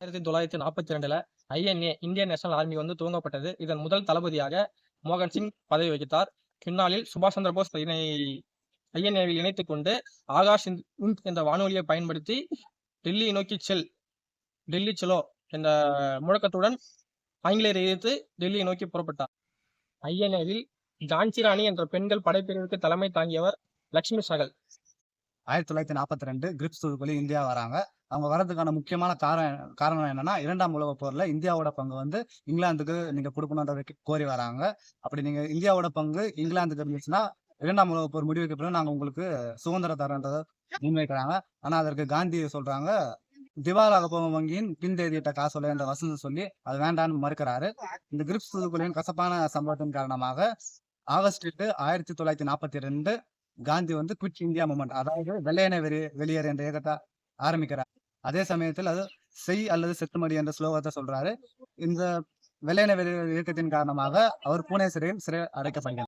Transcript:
1942 INA Indian national army துவங்கப்பட்டது. இதன் முதல் தளபதியாக மோகன் சிங் பதவி வகித்தார். பின்னாளில் சுபாஷ் சந்திர போஸ் ஐஎன்ஏவில் இணைத்துக் கொண்டு ஆகாஷ் இந்த் என்ற வானொலியை பயன்படுத்தி டெல்லியை நோக்கி டெல்லி செலோ என்ற முழக்கத்துடன் ஆங்கிலேயரை எதிர்த்து டெல்லியை நோக்கி புறப்பட்டார். ஐஎன்ஏவில் ஜான்சி ராணி என்ற பெண்கள் படைப்பிரிவுக்கு தலைமை தாங்கியவர் லட்சுமி சகல். 1942 கிரிப்ஸ் தூதுக்குழு இந்தியா வராங்க. அவங்க வர்றதுக்கான முக்கியமான காரணம் என்னன்னா, 2ஆம் உலக போர்ல இந்தியாவோட பங்கு இங்கிலாந்துக்கு நீங்க கொடுக்கணும்ன்ற கோரி வராங்க. அப்படி நீங்க இந்தியாவோட பங்கு இங்கிலாந்துக்கு இருந்துச்சுன்னா 2ஆம் உலக போர் முடிவுக்கு பிறகு நாங்க உங்களுக்கு சுதந்திரம் தரன்றதை முன்வைக்கிறாங்க. ஆனா அதற்கு காந்தி சொல்றாங்க, திவாலாக போகும் வங்கியின் பின்தேதியிட்ட காசோலை என்ற வசனம் சொல்லி அது வேண்டான்னு மறுக்கிறாரு. இந்த கிரிப்ஸ் தூதுக்குழுவின் கசப்பான சம்பவத்தின் காரணமாக August 8, 1942 Gandhi quit India moment, அதாவது வெள்ளையனே வெளியேறு என்ற இயக்கத்தை ஆரம்பிக்கிறார். அதே சமயத்தில் அது செய் அல்லது செத்துமடி என்ற ஸ்லோகத்தை சொல்றாரு. இந்த வெள்ளையனே வெளியேறு இயக்கத்தின் காரணமாக அவர் பூனே சிறை அடைக்கப்படுகிறார்.